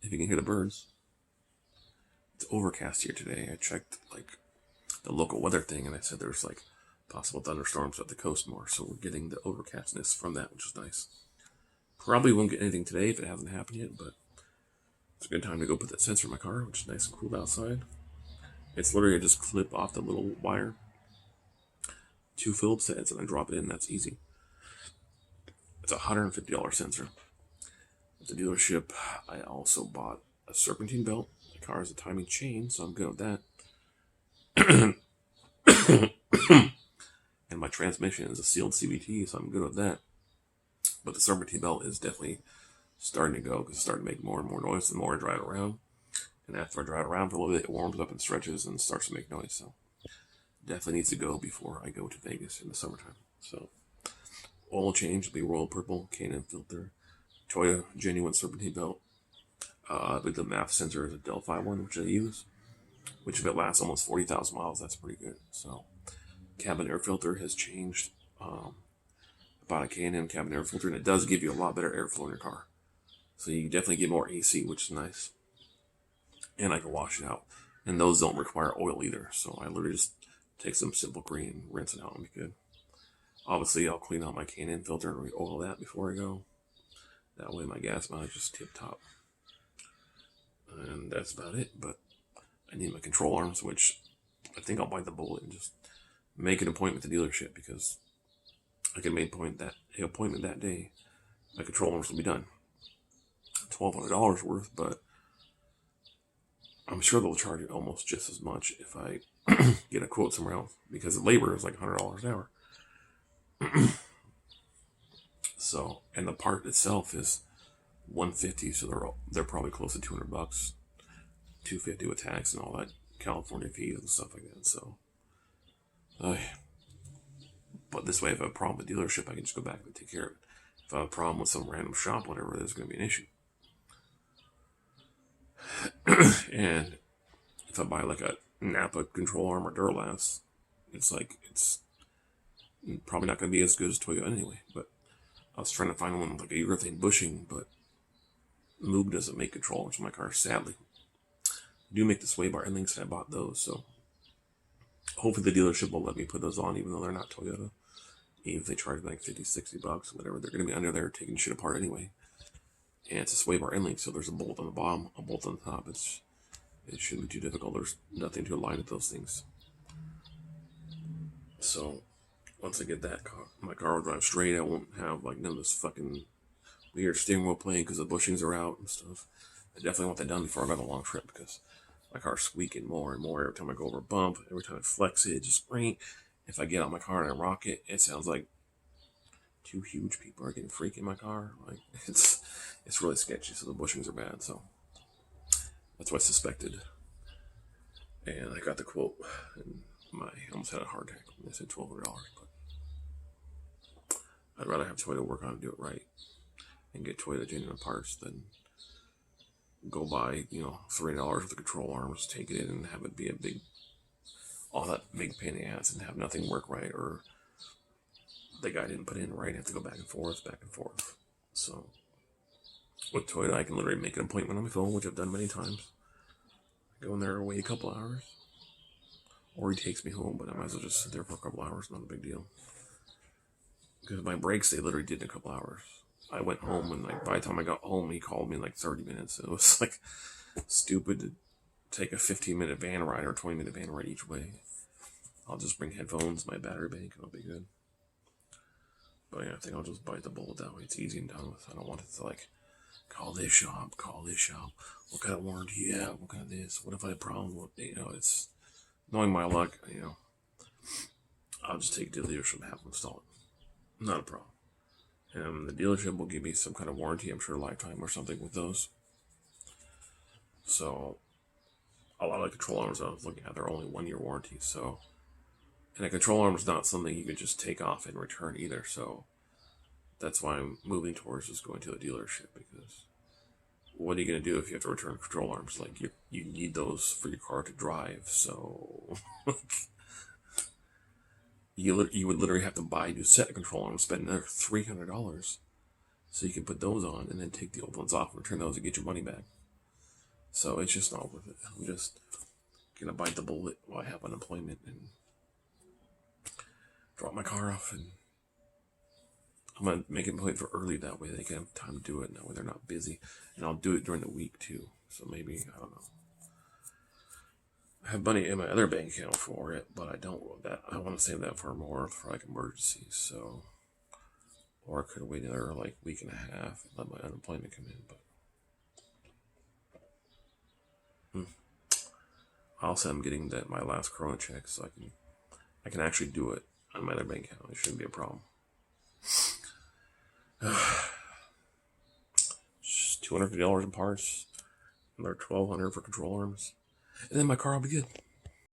if you can hear the birds. It's overcast here today. I checked like the local weather thing, and I said there's like possible thunderstorms at the coast more, so we're getting the overcastness from that, which is nice. Probably won't get anything today if it hasn't happened yet, but it's a good time to go put that sensor in my car, which is nice and cool outside. It's literally I just clip off the little wire, 2 Phillips heads, and I drop it in. That's easy. It's a $150 sensor. At the dealership, I also bought a serpentine belt. The car has a timing chain, so I'm good with that. And my transmission is a sealed CVT, so I'm good with that. But the serpentine belt is definitely starting to go because it's starting to make more and more noise the more I drive around. And after I drive around for a little bit, it warms up and stretches and starts to make noise. So definitely needs to go before I go to Vegas in the summertime. So oil change will be Royal Purple, K&N filter, Toyota genuine serpentine belt. I believe the MAF sensor is a Delphi one, which I use, which if it lasts almost 40,000 miles, that's pretty good. So cabin air filter has changed. About a K&N cabin air filter, and it does give you a lot better airflow in your car. So you definitely get more AC, which is nice. And I can wash it out. And those don't require oil either. So I literally just take some simple green, rinse it out, and be good. Obviously, I'll clean out my K&N filter and re-oil that before I go. That way my gas mileage is tip-top. And that's about it. But I need my control arms, which I think I'll bite the bullet and just make an appointment at the dealership because I can make an appointment that day. My control arms will be done. $1,200 worth, but I'm sure they'll charge it almost just as much if I get a quote somewhere else because the labor is like $100 an hour. So, and the part itself is $150, so they're probably close to $200, $250 with tax and all that California fees and stuff like that. So, but this way, if I have a problem with the dealership, I can just go back and take care of it. If I have a problem with some random shop, whatever, there's going to be an issue. And if I buy like a Napa control arm or Duralast, it's probably not going to be as good as Toyota anyway. But I was trying to find one with like a urethane bushing, but Moog doesn't make control arms for my car, sadly. I do make the sway bar endings, and I bought those, so hopefully the dealership will let me put those on, even though they're not Toyota. Even if they charge like $50, $60, whatever, they're going to be under there taking shit apart anyway. And it's a sway bar end link, so there's a bolt on the bottom, a bolt on the top. It shouldn't be too difficult. There's nothing to align with those things. So once I get that car, my car will drive straight. I won't have like none of this fucking weird steering wheel playing because the bushings are out and stuff. I definitely want that done before I go on a long trip because my car's squeaking more and more every time I go over a bump. Every time I flex it, it just ring. If I get out my car and I rock it, it sounds like 2 huge people are getting freaked in my car. Like it's really sketchy. So the bushings are bad. So that's what I suspected. And I got the quote, and I almost had a heart attack when they said $1,200. But I'd rather have Toyota work on it and do it right, and get Toyota genuine parts than go buy $300 with the control arms, take it in, and have it be all that big pain in the ass, and have nothing work right, or the guy didn't put it in right, have to go back and forth. So with Toyota, I can literally make an appointment on my phone, which I've done many times. I go in there, wait a couple hours, or he takes me home, but I might as well just sit there for a couple hours, not a big deal. Because my brakes, they literally did in a couple hours. I went home, and like by the time I got home, he called me in like 30 minutes. It was like stupid to take a 15-minute van ride or a 20-minute van ride each way. I'll just bring headphones, my battery bank, and I'll be good. But yeah, I think I'll just bite the bullet that way. It's easy and done with. I don't want it to like call this shop. What kind of warranty you have? What kind of this? What if I have problems with it's knowing my luck, I'll just take it to the dealership and have them install it. Not a problem. And the dealership will give me some kind of warranty, I'm sure lifetime or something with those. So a lot of control arms I was looking at, they're only 1-year warranty. So, and a control arm is not something you can just take off and return either. So that's why I'm moving towards just going to a dealership, because what are you going to do if you have to return control arms? Like you need those for your car to drive. So you would literally have to buy a new set of control arms, spend another $300 so you can put those on, and then take the old ones off and return those and get your money back. So it's just not worth it. I'm just gonna bite the bullet while I have unemployment and drop my car off, and I'm gonna make an appointment for early, that way they can have time to do it, and that way they're not busy. And I'll do it during the week too. So maybe, I don't know. I have money in my other bank account for it, but I don't want that. I want to save that for more, for like emergencies. So, or I could wait another like week and a half and let my unemployment come in. But also, I'm getting my last Corolla check, so I can actually do it on my other bank account. It shouldn't be a problem. Just $250 in parts, another $1,200 for control arms, and then my car will be good.